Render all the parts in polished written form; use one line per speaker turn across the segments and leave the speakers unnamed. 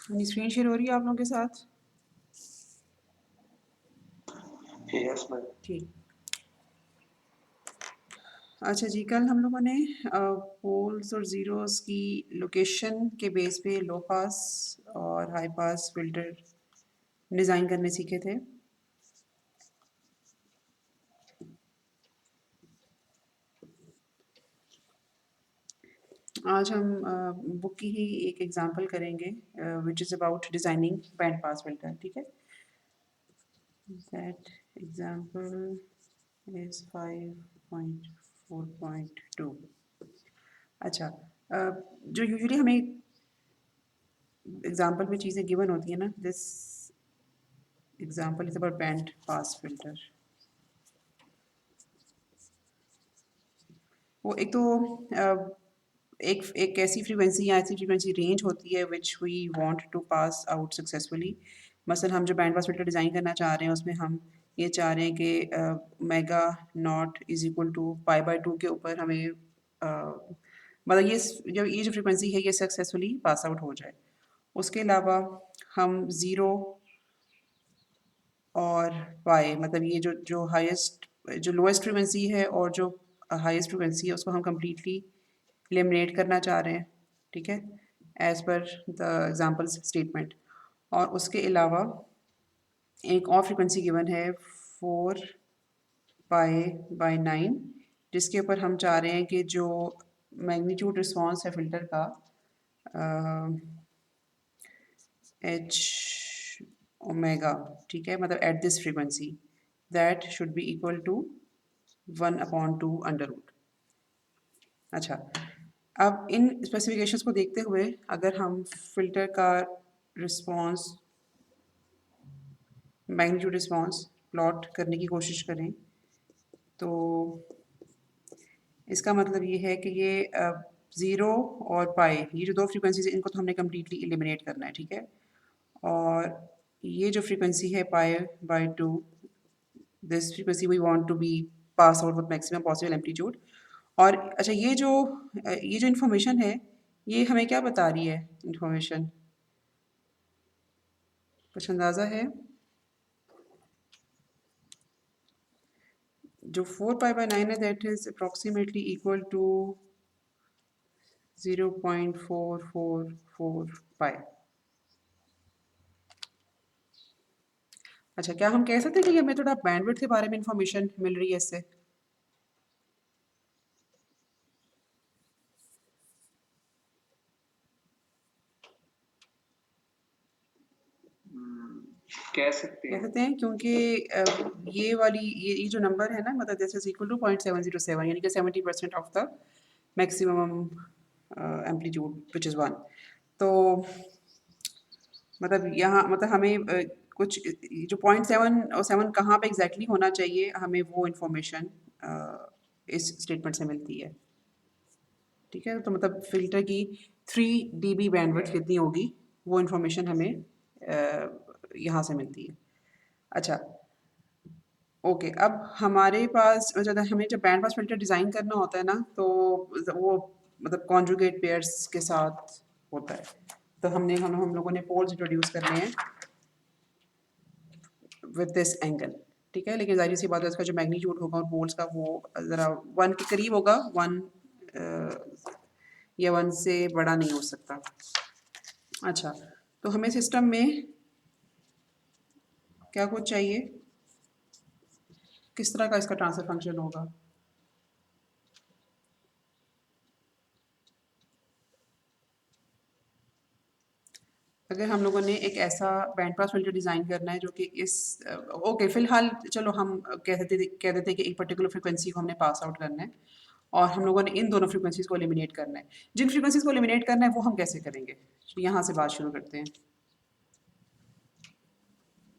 अपनी screen share हो रही है आप लोगों के साथ?
Yes ma'am.
ठीक। अच्छा जी, कल हम लोगों ने पोल्स और ज़ीरोज़ की लोकेशन के बेस पे लो पास और हाई पास फ़िल्टर डिज़ाइन करने सीखे थे। आज हम बुक की ही एक एग्जांपल करेंगे which is about designing band pass filter, ठीक है? That example is 5.4.2। अच्छा, जो यूजुअली हमें एग्जांपल में चीज़ें गिवन होती हैं ना, this example is about band pass filter. वो एक तो एक ऐसी फ्रीक्वेंसी या ऐसी फ्रीक्वेंसी रेंज होती है which we want to pass out successfully. मसलन हम जो बैंड पास फ़िल्टर डिज़ाइन करना चाह रहे हैं उसमें हम ये चाह रहे हैं कि mega naught is equal to पाई/2 के ऊपर हमें मतलब ये जो फ्रीक्वेंसी है ये सक्सेसफुली पास आउट हो जाए। उसके अलावा हम ज़ीरो और पाई मतलब ये जो हाईएस्ट जो लोएस्ट फ्रीक्वेंसी है और जो हाईएस्ट फ्रीक्वेंसी है उसको हम कम्प्लीटली एलिमिनेट करना चाह रहे हैं, ठीक है, as per the example statement. और उसके अलावा एक और फ्रीक्वेंसी गिवन है 4 पाई/9 जिसके ऊपर हम चाह रहे हैं कि जो मैग्नीट्यूड रिस्पॉन्स है फिल्टर का एच ओमेगा, ठीक है, मतलब at this frequency that should be equal to 1/2 under root. अच्छा, अब इन स्पेसिफिकेशंस को देखते हुए अगर हम फिल्टर का रिस्पॉन्स मैग्नीट्यूड रिस्पॉन्स प्लॉट करने की कोशिश करें तो इसका मतलब ये है कि ये ज़ीरो और पाई ये जो दो फ्रीक्वेंसीज इनको तो हमने कम्प्लीटली एलिमिनेट करना है, ठीक है, और ये जो फ्रीक्वेंसी है पाई/2 this frequency we want to be pass out with maximum possible amplitude. और अच्छा ये जो इन्फॉर्मेशन है ये हमें क्या बता रही है इन्फॉर्मेशन, कुछ अंदाज़ा है? जो 4 पाई/9 है that is approximately equal to 0.444 pi. अच्छा, क्या हम कह सकते हैं कि हमें थोड़ा बैंडविड्थ के बारे में इंफॉर्मेशन मिल रही है इससे?
कह सकते
कह
हैं।
सकते हैं क्योंकि ये जो नंबर है ना मतलब दिस इज इक्वल टू 0.707 यानी कि 70% of the maximum amplitude which is 1। तो मतलब यहाँ मतलब हमें कुछ जो 0.7 और 7 कहाँ पे एग्जैक्टली होना चाहिए हमें वो इन्फॉर्मेशन इस स्टेटमेंट से मिलती है, ठीक है, तो मतलब फ़िल्टर की 3 dB बैंडविड्थ कितनी होगी वो इन्फॉर्मेशन हमें यहाँ से मिलती है। अच्छा, ओके, अब हमारे पास मतलब हमें जब बैंड पास फ़िल्टर डिज़ाइन करना होता है ना तो वो मतलब कॉन्जुगेट पेयर्स के साथ होता है। तो हम लोगों ने पोल्स इंट्रोड्यूस करने हैं विद दिस एंगल, ठीक है, लेकिन ज़ाहिर सी बात है इसका जो मैग्नीट्यूड होगा और पोल्स का वो ज़रा 1 के करीब होगा, 1 या 1 से बड़ा नहीं हो सकता। अच्छा, तो हमें सिस्टम में क्या कुछ चाहिए, किस तरह का इसका ट्रांसफर फंक्शन होगा? अगर हम लोगों ने एक ऐसा बैंड पास फ़िल्टर डिज़ाइन करना है जो कि ओके फ़िलहाल चलो हम कह देते हैं कि एक पर्टिकुलर फ्रीक्वेंसी को हमने पास आउट करना है और हम लोगों ने इन दोनों फ्रीक्वेंसीज़ को एलिमिनेट करना है। जिन फ्रीक्वेंसीज़ को एलिमिनेट करना है वो हम कैसे करेंगे? तो यहाँ से बात शुरू करते हैं।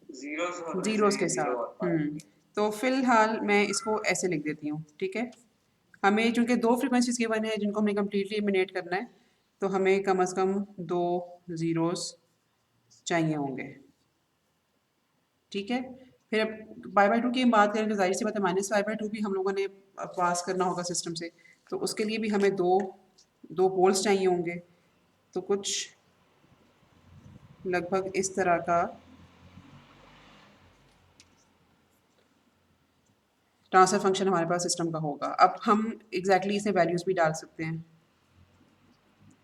जीरोस होना
ज़ीरोज़
चाहिए,
के
जीरो और
साथ।
पाई।
तो फ़िलहाल मैं इसको ऐसे लिख देती हूँ, ठीक है? हमें चूँकि 2 फ्रीक्वेंसीज़ गिवन है जिनको हमने कम्प्लीटली एलिमिनेट करना है, तो हमें कम से कम 2 ज़ीरोज़ चाहिए होंगे, ठीक है? फिर अब पाई/2 की हम बात करें तो ज़ाहिर-सी बात है -पाई/2 भी हम लोगों ने पास करना होगा सिस्टम से, तो उसके लिए भी हमें 2 पोल्स चाहिए होंगे। तो कुछ लगभग इस तरह का ट्रांसफर फंक्शन हमारे पास सिस्टम का होगा। अब हम एग्जैक्टली इसमें वैल्यूज़ भी डाल सकते हैं,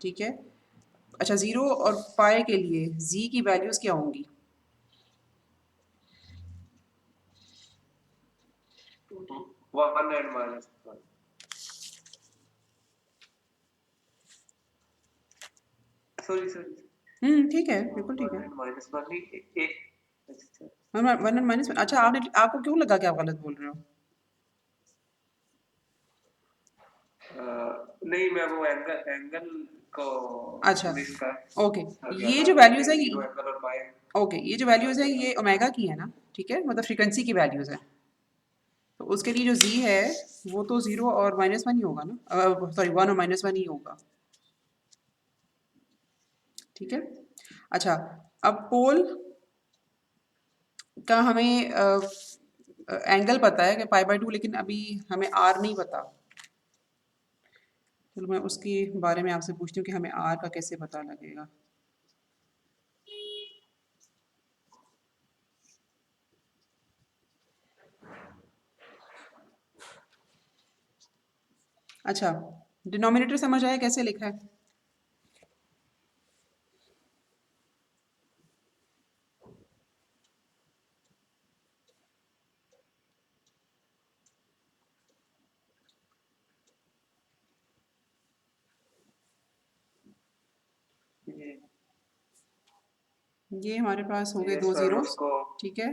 ठीक है। अच्छा, ज़ीरो और पाई के लिए जी की वैल्यूज़ क्या होंगी?
One and minus one. Sorry
ठीक है, बिल्कुल ठीक
वन
है।
एंड माइनस वन नहीं एक। अच्छा,
वन एंड माइनस। अच्छा, आपको क्यों लगा कि आप गलत बोल रहे हो?
नहीं मैं वो एंगल एंगल को
अच्छा,
मिस कर
ओके।
गया
ये
था।
जो
मैंने
वैल्यूज़ है
जीरो एंगल और पाई
ओके, ये जो वैल्यूज़ है
किया था।
ये ओमेगा की है ना, ठीक है, मतलब फ्रीक्वेंसी की वैल्यूज़ है। तो उसके लिए जो जी है वो तो ज़ीरो और माइनस वन ही होगा ना, सॉरी वन और माइनस वन ही होगा, ठीक है। अच्छा, अब पोल का हमें एंगल पता है कि पाई बाय टू, लेकिन अभी हमें आर नहीं पता। चलो मैं उसके बारे में आपसे पूछती हूँ कि हमें आर का कैसे पता लगेगा। अच्छा, डिनोमिनेटर समझ आया कैसे लिखा है?
ये
ये हमारे पास हो गए दो
यस मैम
ज़ीरोस,
उसको
ठीक है,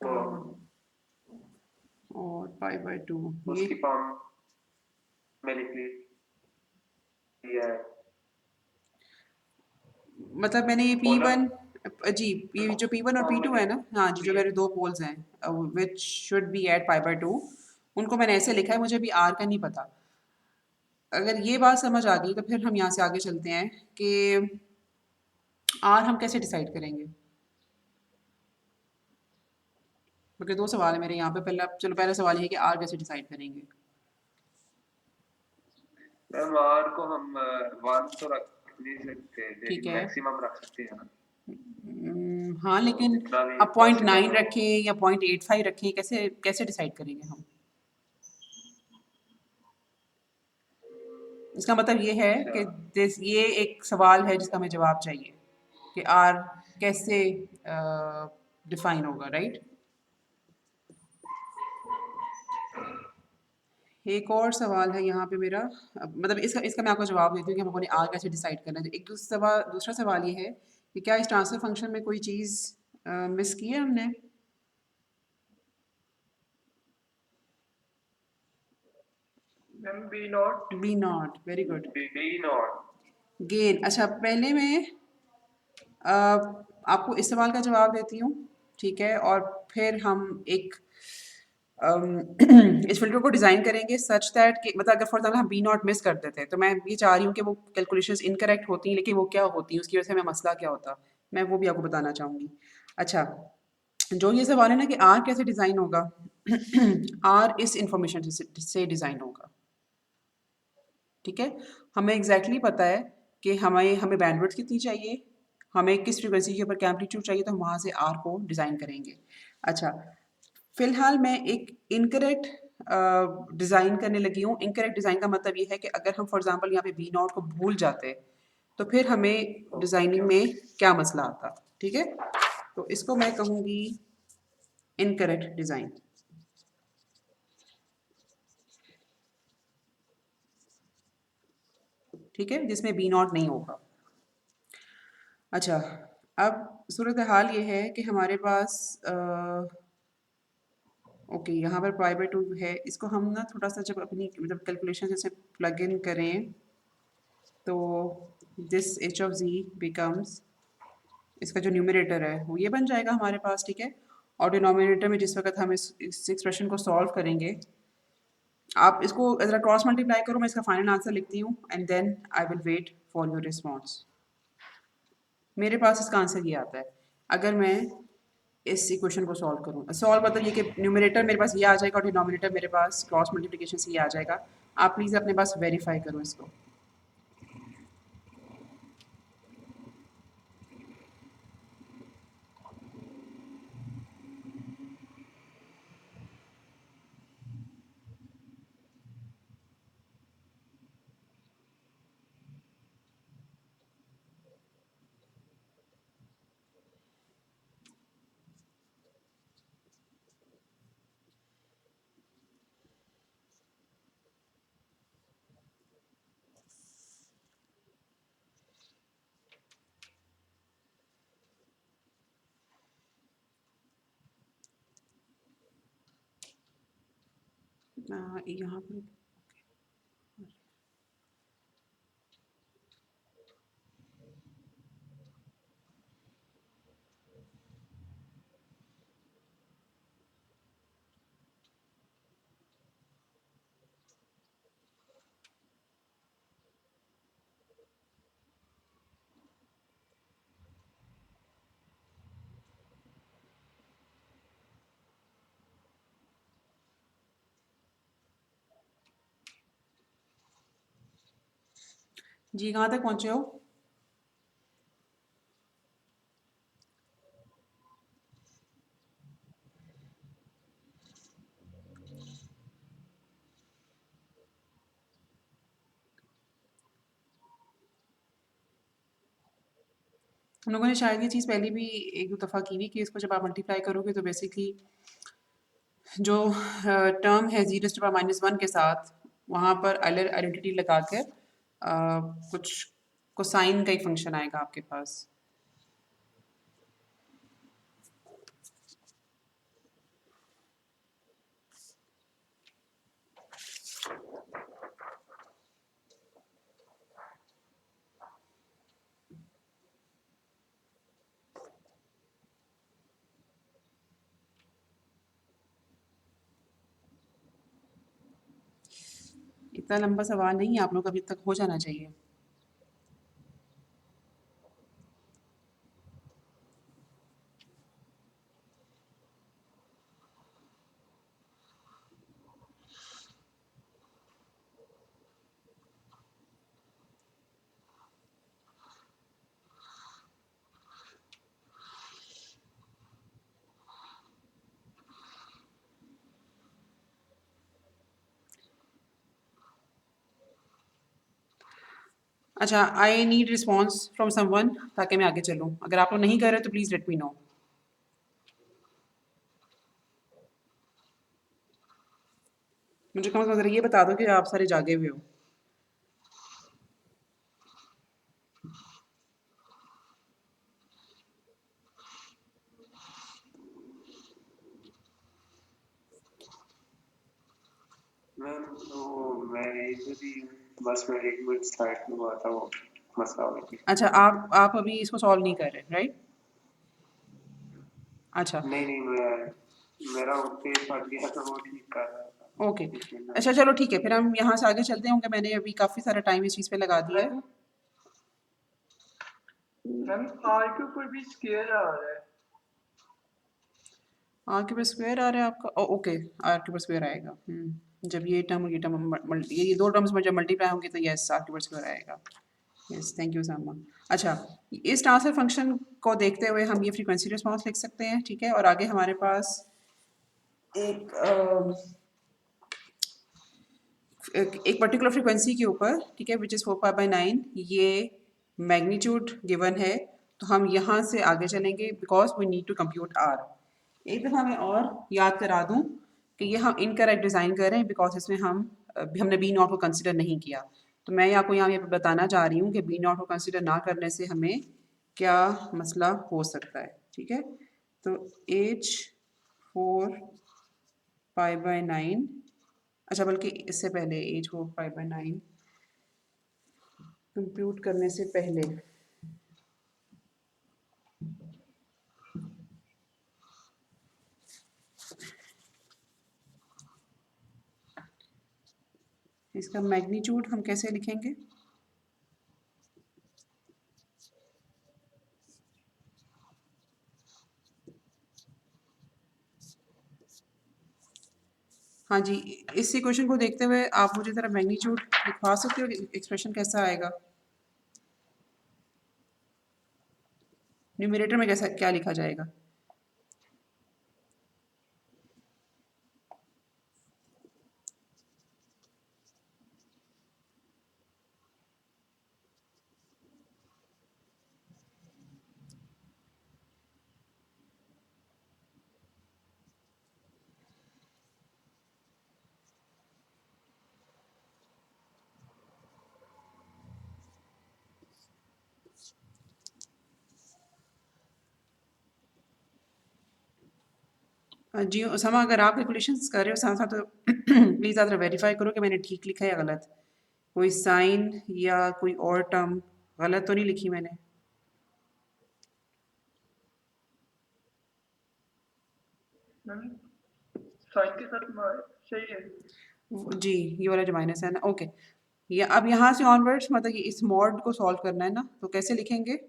वो
और पाई बाय टू ये,
उसकी फॉर्म में लिख लिया है।
मतलब मैंने ये पी
पोलर
वन, जी, ये जो पी वन और पी
फॉर्म में
टू है
लिख
ना, हाँ जी, जो
लिया।
मेरे दो पोल्स हैं which should be at pi by two, उनको मैंने ऐसे लिखा है, मुझे अभी आर का नहीं पता। अगर ये बात समझ आ गई तो फिर हम यहाँ से आगे चलते हैं कि आर हम कैसे डिसाइड करेंगे, क्योंकि दो सवाल है मेरे यहाँ पे। पहला सवाल ये है कि आर कैसे डिसाइड करेंगे।
मैम आर को हम वन तो रख नहीं सकते
ठीक
लेकिन
है।
मैक्सिमम रख सकते हैं ना।
हाँ,
तो
लेकिन
जितना भी
अब पॉइंट
पॉसिबल
नाइन
हो।
रखें या 0.85 रखें, कैसे कैसे डिसाइड करेंगे हम? इसका मतलब ये है
अच्छा
कि ये एक सवाल है जिसका हमें जवाब चाहिए कि आर कैसे डिफाइन होगा, राइट। एक और सवाल है यहाँ पे मेरा, मतलब इसका इसका मैं आपको जवाब देती हूँ कि हम लोगों ने आर कैसे डिसाइड करना है। एक दूसरा सवाल ये है कि क्या इस ट्रांसफर फंक्शन में कोई चीज़ मिस की है हमने?
Ma'am B not
B not, very good.
B not
gain, अच्छा पहले मैं आपको इस सवाल का जवाब देती हूँ, ठीक है, और फिर हम एक इस फिल्टर को डिज़ाइन करेंगे सच दैट कि मतलब अगर फॉर एग्जाम्पल हम बी नॉट मिस कर देते हैं तो मैं ये चाह रही हूँ कि वो कैलकुलेशंस इनकरेक्ट होती हैं, लेकिन वो क्या होती हैं उसकी वजह से हमें मसला क्या होता, मैं वो भी आपको बताना चाहूँगी। अच्छा, जो ये सवाल है ना कि आर कैसे डिज़ाइन होगा, आर इस इंफॉर्मेशन से डिज़ाइन होगा, ठीक है। हमें एग्जैक्टली पता है कि हमें हमें बैंडविड्थ कितनी चाहिए, हमें किस फ्रीक्वेंसी के ऊपर क्या एम्पलीट्यूड चाहिए, तो हम वहाँ से आर को डिज़ाइन करेंगे। अच्छा, फिलहाल मैं एक इनकरेक्ट डिज़ाइन करने लगी हूँ। इनकरेक्ट डिज़ाइन का मतलब ये है कि अगर हम फॉर एग्जांपल यहाँ पे बी नॉट को भूल जाते तो फिर हमें डिज़ाइनिंग में क्या मसला आता, ठीक है। तो इसको मैं कहूँगी इनकरेक्ट डिज़ाइन, ठीक है, जिसमें बी नॉट नहीं होगा। अच्छा, अब सूरत हाल ये है कि हमारे पास ओके, यहाँ पर पाई बाय टू है, इसको हम ना थोड़ा सा जब अपनी मतलब कैलकुलेशन जैसे प्लग इन करें तो this H of G becomes, इसका जो न्यूमरेटर है वो ये बन जाएगा हमारे पास, ठीक है। और डिनोमिनेटर में जिस वक्त हम इस एक्सप्रेशन को सॉल्व करेंगे, आप इसको ज़रा क्रॉस मल्टीप्लाई करो, मैं इसका फाइनल आंसर लिखती हूँ and then I will wait for your response. मेरे पास इसका आंसर ये आता है अगर मैं इस इक्वेशन को सॉल्व करूँ। सॉल्व मतलब ये कि न्यूमरेटर मेरे पास ये आ जाएगा और डिनोमिनेटर मेरे पास क्रॉस मल्टीप्लिकेशन से ये आ जाएगा। आप प्लीज़ अपने पास वेरीफाई करो इसको। यहाँ पर जी कहाँ तक पहुँचे हो? हम लोगों ने शायद ये चीज़ पहले भी एक दो दफ़ा की हुई कि इसको जब आप मल्टीप्लाई करोगे तो बेसिकली जो टर्म है (0 - 1) के साथ वहाँ पर अलिर आइडेंटिटी लगा कर कुछ कोसाइन का ही फंक्शन आएगा आपके पास। इतना लंबा सवाल नहीं है, आप लोग अभी तक हो जाना चाहिए। अच्छा, I need response from someone ताकि मैं आगे चलूँ। अगर आप लोग नहीं कर रहे तो प्लीज़ लेट मी नो। मुझे कम से कम ज़रा ये बता दो कि आप सारे जागे हुए हो।
मैम तो मैं इधर ही हूँ, बस मैं 1 मिनट स्टार्ट में हुआ था वो मसला हो गया।
अच्छा, आप अभी इसको सॉल्व नहीं कर रहे, राइट? अच्छा,
नहीं मेरा वो पेज फट गया तो वो ठीक कर रहा था।
ओके।
इसलिए मैं
अच्छा चलो ठीक है, फिर हम यहाँ से आगे चलते होंगे। मैंने अभी काफ़ी सारा टाइम इस चीज़ पे लगा दिया है।
मैम आर के ऊपर भी स्केयर आ रहा है।
आर के ऊपर स्क्वायर आ रहा है आपका? ओके, आर के ऊपर स्क्वायर आएगा। जब ये टर्म और ये टर्म ये दो टर्म्स में जब मल्टीप्लाई होंगे तो यस आर के ऊपर स्क्वायर आएगा। यस, थैंक यू सामा। अच्छा, इस ट्रांसफर फंक्शन को देखते हुए हम ये फ्रीक्वेंसी रिस्पॉन्स लिख सकते हैं, ठीक है? और आगे हमारे पास एक एक पर्टिकुलर फ्रीक्वेंसी के ऊपर, ठीक है, विच इज़ 4π/9, ये मैग्नीट्यूड गिवन है। तो हम यहाँ से आगे चलेंगे because we need to compute R. एक दफ़ा मैं और याद करा दूँ कि ये हम इनकरेक्ट डिज़ाइन कर रहे हैं बिकॉज इसमें हमने बी नॉट को कंसिडर नहीं किया। तो मैं आपको यहाँ ये बताना चाह रही हूँ कि बी नॉट को कंसिडर ना करने से हमें क्या मसला हो सकता है, ठीक है? तो एच 4π/9, अच्छा बल्कि इससे पहले एज को 5/9 कंप्यूट करने से पहले इसका मैग्नीट्यूड हम कैसे लिखेंगे? हाँ जी, इस इक्वेशन को देखते हुए आप मुझे ज़रा मैग्नीट्यूड लिखवा सकते हो? एक्सप्रेशन कैसा आएगा? न्यूमरेटर में कैसा क्या लिखा जाएगा? जी उसामा, अगर आप कैलकुलेशंस कर रहे हो साथ साथ तो प्लीज़ आप वेरीफाई करो कि मैंने ठीक लिखा है या गलत। कोई साइन या कोई और टर्म गलत तो नहीं लिखी मैंने।
मैम साइन के साथ सही है।
जी ये वाला जो माइनस है ना, ओके। ये अब यहाँ से ऑनवर्ड्स मतलब कि इस मॉड को सॉल्व करना है ना, तो कैसे लिखेंगे?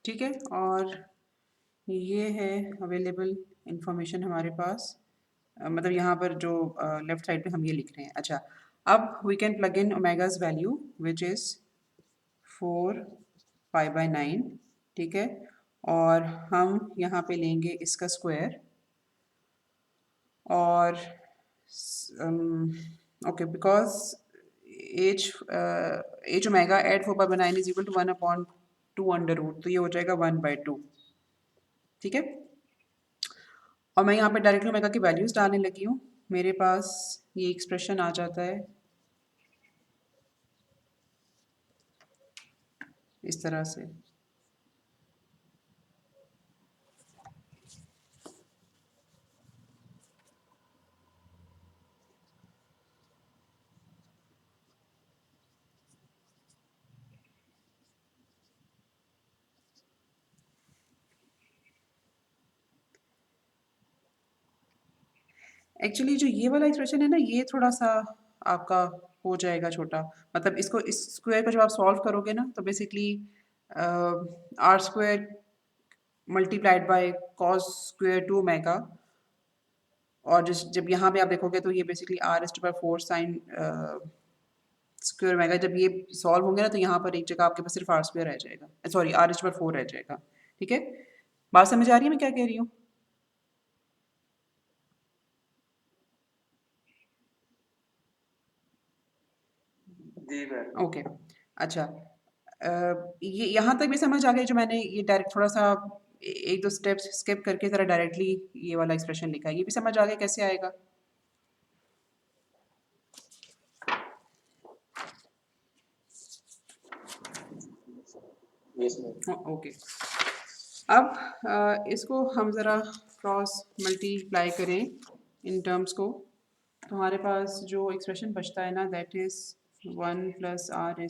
ठीक है, और ये है अवेलेबल इंफॉर्मेशन हमारे पास। मतलब यहाँ पर जो लेफ्ट साइड पे हम ये लिख रहे हैं। अच्छा, अब we can plug in omega's value which is 4 पाई/9, ठीक है। और हम यहाँ पे लेंगे इसका स्क्वायर और okay, because H omega at 4 पाई/9 इज इक्वल टू 1/2 तो ये हो जाएगा 1/2, ठीक है। और मैं यहाँ पे डायरेक्टली ओमेगा की वैल्यूज डालने लगी हूँ। मेरे पास ये एक्सप्रेशन आ जाता है इस तरह से। एक्चुअली जो ये वाला एक्सप्रेशन है ना, ये थोड़ा सा आपका हो जाएगा छोटा। मतलब इसको, इस स्क्वायर को जब आप सॉल्व करोगे ना, तो basically R square multiplied by cos square 2 omega, और जब यहाँ पे आप देखोगे तो ये basically r⁴ sine square omega. जब ये सॉल्व होंगे ना, तो यहाँ पर एक जगह आपके पास सिर्फ आर स्क्वायर रह जाएगा, सॉरी r⁴ रह जाएगा, ठीक है। बात समझ आ रही है मैं क्या कह रही हूँ?
जी मैम।
ओके, अच्छा। ये यहाँ तक भी समझ आ गया जो मैंने ये डायरेक्ट थोड़ा सा एक दो स्टेप्स स्किप करके ज़रा डायरेक्टली ये वाला एक्सप्रेशन लिखा है, ये भी समझ आ गया कैसे आएगा?
Yes ma'am.
ओके, अब इसको हम ज़रा क्रॉस मल्टीप्लाई करें इन टर्म्स को, तो हमारे पास जो एक्सप्रेशन बचता है ना, that is 1 + r⁴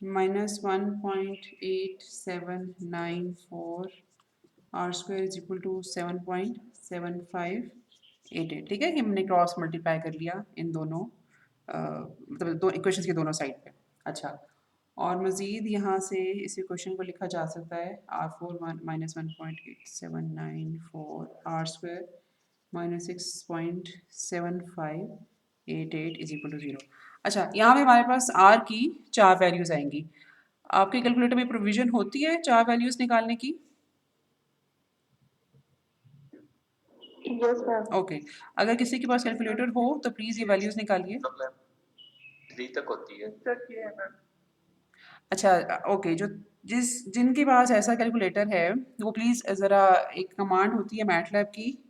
-1.8794 r² is equal to 7.7588, ठीक है। कि हमने क्रॉस मल्टीप्लाई कर लिया इन दोनों मतलब दो इक्वेशंस के दोनों साइड पे। अच्छा, और मज़ीद यहाँ से इस इक्वेशन को लिखा जा सकता है r4 -1.8794 r² -6.7588 is equal to 0। अच्छा, यहाँ पे हमारे पास r की 4 वैल्यूज़ आएंगी। आपके कैलकुलेटर में प्रोविज़न होती है 4 वैल्यूज़ निकालने की?
Yes ma'am.
ओके, अगर किसी के पास कैलकुलेटर हो तो प्लीज़ ये वैल्यूज़ निकालिए।
तो मैम 3 तक होती है।
तक ये है मैम।
अच्छा, ओके, जो जिनके पास ऐसा कैलकुलेटर है वो प्लीज़ ज़रा, एक कमांड होती है मैटलैब की,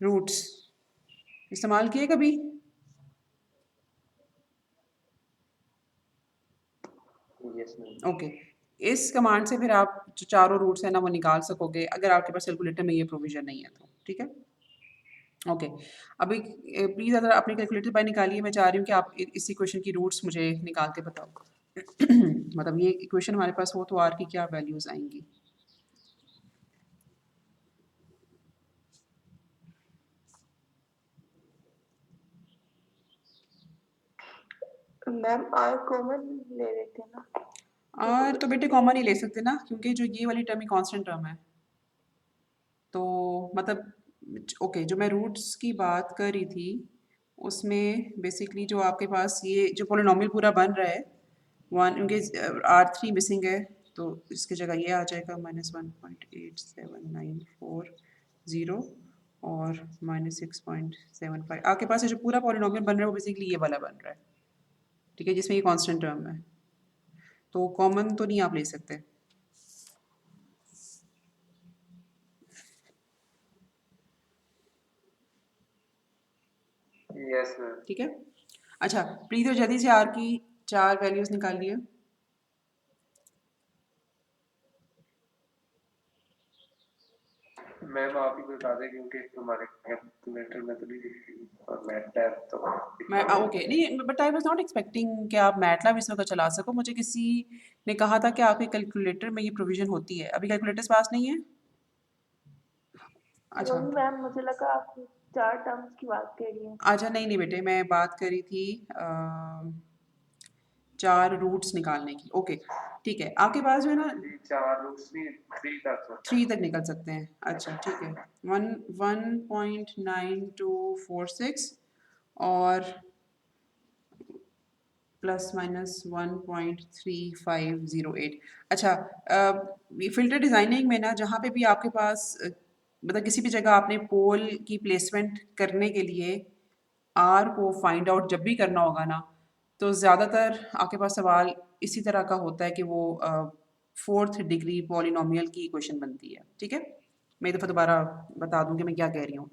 रूट्स, इस्तेमाल किए कभी?
Yes ma'am.
ओके, इस कमांड से फिर आप जो चारों रूट्स हैं ना वो निकाल सकोगे, अगर आपके पास कैलकुलेटर में ये प्रोविज़न नहीं है तो, ठीक है। ओके, अभी प्लीज़ अगर अपने कैलकुलेटर पर निकालिए। मैं चाह रही हूँ कि आप इस इक्वेशन की रूट्स मुझे निकाल के बताओ। मतलब ये इक्वेशन हमारे पास हो तो आर की क्या वैल्यूज़ आएंगी?
मैम आर कॉमन ले लेते ना।
आर तो बेटे कॉमन ही ले सकते ना, क्योंकि जो ये वाली टर्म ही कांस्टेंट टर्म है। तो मतलब ओके, जो मैं रूट्स की बात कर रही थी उसमें बेसिकली जो आपके पास ये जो पोलिनोमियल पूरा बन रहा है वन उनके R3 मिसिंग है, तो इसकी जगह ये आ जाएगा -1.8794 और -6.75। आपके पास ये जो पूरा पोलिनोमियल बन रहा है वो बेसिकली ये वाला बन रहा है, ठीक है, जिसमें ये कांस्टेंट टर्म है, तो कॉमन तो नहीं आप ले सकते।
Yes ma'am.
ठीक है, अच्छा प्लीज तो जल्दी से आर की 4 वैल्यूज निकालिए।
मैम आप ही बता दें क्योंकि हमारे कैलकुलेटर में तो नहीं दिखी और मैटलैब तो
मैं ओके नहीं, but I was not expecting कि आप मैटलैब इस वक्त चला सको। मुझे किसी ने कहा था कि आपके कैलकुलेटर में ये प्रोविजन होती है, अभी कैलकुलेटर्स पास नहीं है। अच्छा
नहीं मैम, मुझे लगा आप 4 टर्म्स की बात कर रही हैं।
अच्छा, नहीं नहीं बेटे, मैं बात करी थी 4 रूट्स निकालने की। ओके ठीक है, आपके पास जो है ना
4 रूट्स नहीं 3 तक
3 तक निकल सकते हैं। अच्छा ठीक है, 1.9246 और ±1.3508। अच्छा ये फिल्टर डिज़ाइनिंग में ना जहाँ पे भी आपके पास मतलब किसी भी जगह आपने पोल की प्लेसमेंट करने के लिए आर को फाइंड आउट जब भी करना होगा ना, तो ज़्यादातर आपके पास सवाल इसी तरह का होता है कि वो 4th डिग्री पॉलिनोमियल की इक्वेशन बनती है। ठीक है, मैं एक दफ़ा दोबारा बता दूं कि मैं क्या कह रही हूँ।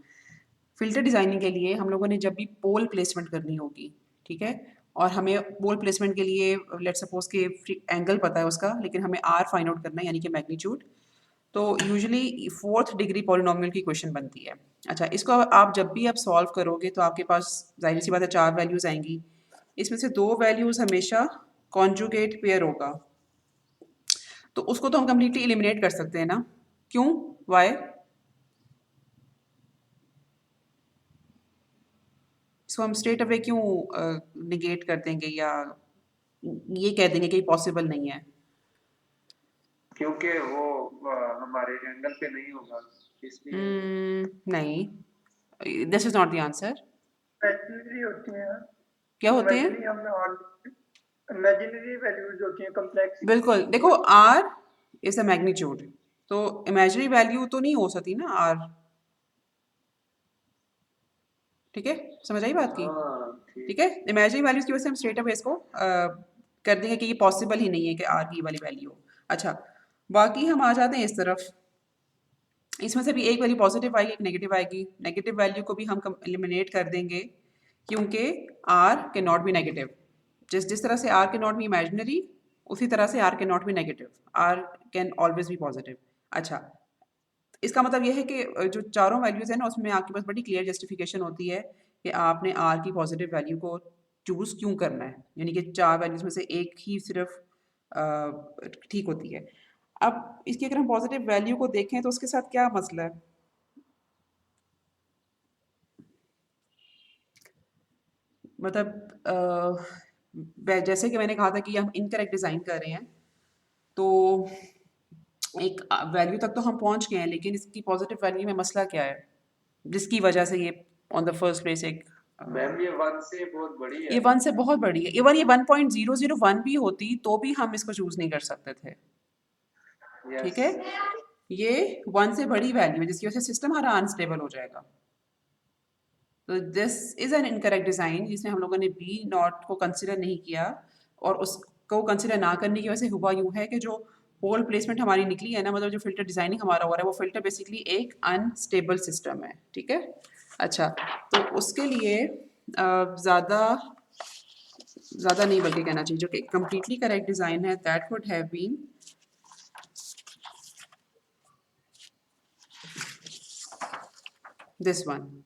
फिल्टर डिज़ाइनिंग के लिए हम लोगों ने जब भी पोल प्लेसमेंट करनी होगी, ठीक है, और हमें पोल प्लेसमेंट के लिए लेट सपोज के एंगल पता है उसका, लेकिन हमें आर फाइंड आउट करना है यानी कि मैग्नीट्यूड, तो यूजुअली 4th डिग्री पॉलिनोमियल की क्वेश्चन बनती है। अच्छा, इसको आप जब भी आप सॉल्व करोगे तो आपके पास जाहिर सी बात है 4 वैल्यूज़ आएंगी, इसमें से 2 वैल्यूज़ हमेशा कॉन्जुगेट पेयर होगा, तो उसको तो हम कम्प्लीटली एलिमिनेट कर सकते हैं ना। क्यों, वाई? इसको हम स्ट्रेट अवे क्यों निगेट कर देंगे या ये कह देंगे कि पॉसिबल नहीं है?
क्योंकि वो हमारे एंगल पे नहीं होगा इसलिए।
नहीं, this is not the answer.
Imaginary होती हैं,
क्या होते हैं?
इमेजिनरी हमने और इमेजिनरी वैल्यूज होती हैं, कॉम्प्लेक्स।
बिल्कुल, देखो आर इज द मैग्नीट्यूड, तो इमेजिनरी वैल्यू तो नहीं हो सकती ना आर। ठीक है, समझ आई बात की?
हाँ
ठीक है, इमेजिनरी वैल्यूज की वजह से हम स्ट्रेट अवे इसको कर देंगे कि ये पॉसिबल ही नहीं है कि आर की वाली वैल्यू हो। अच्छा, बाकी हम आ जाते हैं इस तरफ, इसमें से भी एक वैल्यू पॉजिटिव आएगी, एक नेगेटिव आएगी। नेगेटिव वैल्यू को भी हम एलिमिनेट कर देंगे क्योंकि आर के नॉट बी नेगेटिव। जिस जिस तरह से आर के नॉट बी इमेजिनरी, उसी तरह से आर के not be negative, R can always be positive. अच्छा, इसका मतलब यह है कि जो चारों वैल्यूज़ हैं ना उसमें आपके पास बड़ी क्लियर जस्टिफिकेशन होती है कि आपने आर की पॉजिटिव वैल्यू को चूज़ क्यों करना है, यानी कि 4 वैल्यूज़ में से एक ही सिर्फ ठीक होती है। अब इसकी अगर हम पॉजिटिव वैल्यू को देखें तो उसके साथ क्या मसला है? मतलब जैसे कि मैंने कहा था कि हम इनकरेक्ट डिज़ाइन कर रहे हैं, तो एक वैल्यू तक तो हम पहुंच गए हैं, लेकिन इसकी पॉजिटिव वैल्यू में मसला क्या है जिसकी वजह से ये ऑन द फर्स्ट प्लेस एक
मैम ये 1 से बहुत बड़ी
ये
है।
1 से बहुत बड़ी है। इवन ये 1.001 भी होती तो भी हम इसको चूज नहीं कर सकते थे। ठीक है, ये 1 से बड़ी वैल्यू है जिसकी वजह से सिस्टम हमारा अनस्टेबल हो जाएगा। तो this is an incorrect design जिसमें हम लोगों ने बी नॉट को कंसिडर नहीं किया, और उसको कंसिडर ना करने की वजह से हुआ यूं है कि जो पोल प्लेसमेंट हमारी निकली है ना, मतलब जो फिल्टर डिजाइनिंग हमारा हो रहा है, वो फिल्टर बेसिकली एक अनस्टेबल सिस्टम है। ठीक है, अच्छा तो उसके लिए ज़्यादा नहीं बल्कि कहना चाहिए जो कि कम्प्लीटली करेक्ट डिज़ाइन है, that would have been this one.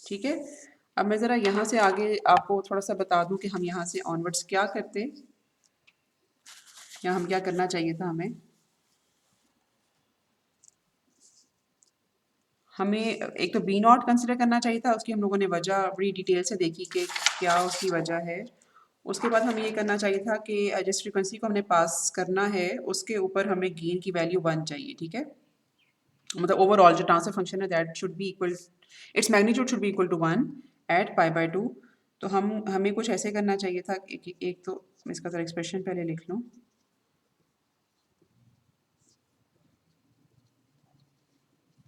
ठीक है, अब मैं ज़रा यहाँ से आगे आपको थोड़ा सा बता दूं कि हम यहाँ से ऑनवर्ड्स क्या करते या हम क्या करना चाहिए था। हमें एक तो बी नॉट कंसिडर करना चाहिए था, उसकी हम लोगों ने वजह बड़ी डिटेल से देखी कि क्या उसकी वजह है। उसके बाद हमें ये करना चाहिए था कि जिस फ्रीक्वेंसी को हमने पास करना है उसके ऊपर हमें गेन की वैल्यू 1 चाहिए। ठीक है, मतलब ओवरऑल जो ट्रांसफर फंक्शन है that should be equal, its magnitude should be equal to 1 at π/2, तो हमें कुछ ऐसे करना चाहिए था। एक तो मैं इसका ज़रा एक्सप्रेशन पहले लिख लूँ।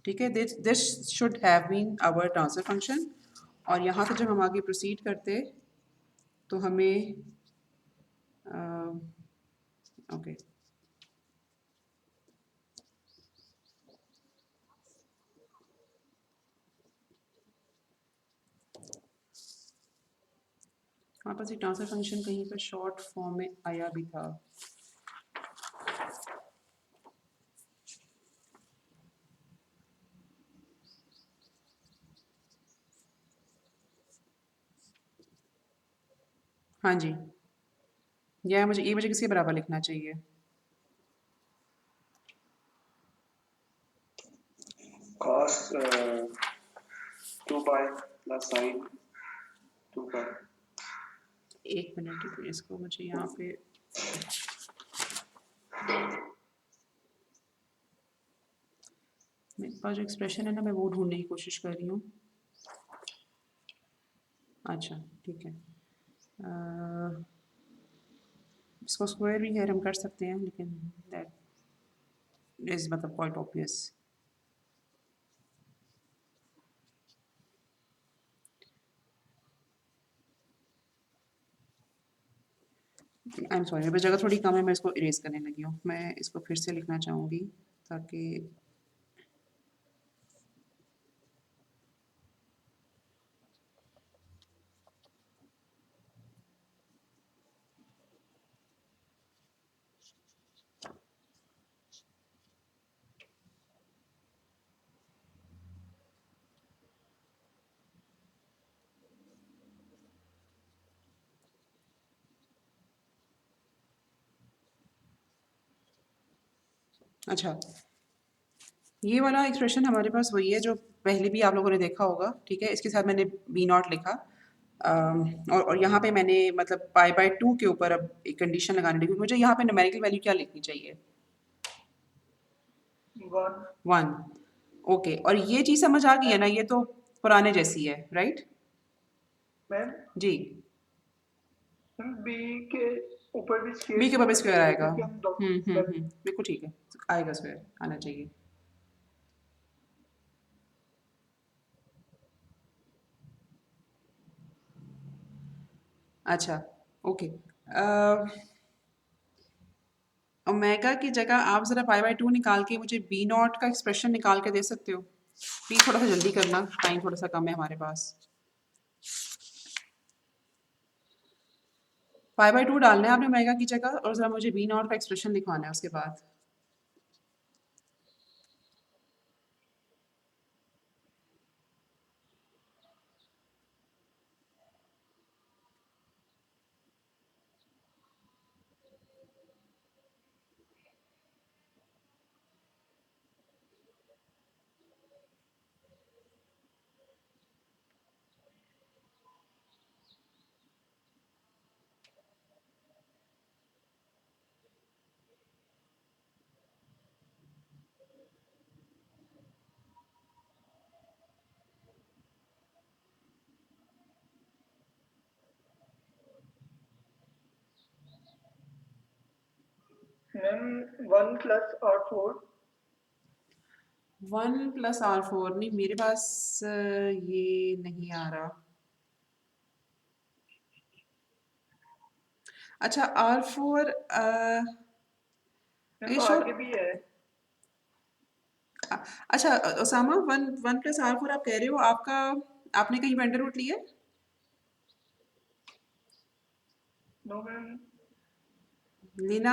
ठीक है, this should have been our transfer function, और यहाँ से जब हम आगे प्रोसीड करते तो हमें ओके हमारे पास एक ट्रांसफर फंक्शन कहीं पर शॉर्ट फॉर्म में आया भी था। हाँ जी, यह मुझे किसके बराबर लिखना चाहिए?
cos 2 पाई प्लस sin 2 पाई।
एक मिनट, इसको मुझे यहाँ पे मेरे पास जो एक्सप्रेशन है ना, मैं वो ढूंढने की कोशिश कर रही हूँ। अच्छा ठीक है, इसको स्क्वायर भी है, हम कर सकते हैं, लेकिन दैट इज मतलब quite obvious. I am sorry, मेरे पास जगह थोड़ी कम है, मैं इसको इरेज करने लगी हूँ। मैं इसको फिर से लिखना चाहूँगी ताकि अच्छा, ये वाला एक्सप्रेशन हमारे पास वही है जो पहले भी आप लोगों ने देखा होगा। ठीक है, इसके साथ मैंने b0 लिखा, और यहाँ पे मैंने मतलब π/2 के ऊपर अब एक कंडीशन लगाने लगी। मुझे यहाँ पे न्यूमेरिकल वैल्यू क्या लिखनी चाहिए? 1। ओके, और ये चीज़ समझ आ गई है ना? ये तो पुराने जैसी है, राइट?
मैम
जी,
बी के ऊपर भी स्क्वायर
b के ऊपर भी
होना
स्क्वायर
चाहिए
आएगा।
क्योंकि हम दो
बिल्कुल ठीक है, आएगा, स्क्वायर आना चाहिए। अच्छा, ओके, ओमेगा की जगह आप ज़रा π/2 निकाल के मुझे b0 का एक्सप्रेशन निकाल के दे सकते हो? प्लीज़ थोड़ा सा जल्दी करना, टाइम थोड़ा सा कम है हमारे पास। π/2 डालना है आपने ओमेगा की जगह, और ज़रा मुझे b0 का एक्सप्रेशन लिखवाना है उसके बाद।
मैम 1 प्लस R4
1 + R4 नहीं, मेरे पास ये नहीं आ रहा। अच्छा, R4
मैम
श्योर?
आगे भी है।
अच्छा, ओसामा, 1 + R4 आप कह रहे हो, आपने कहीं अंडर रूट लिया है?
नो मैम,
लेना,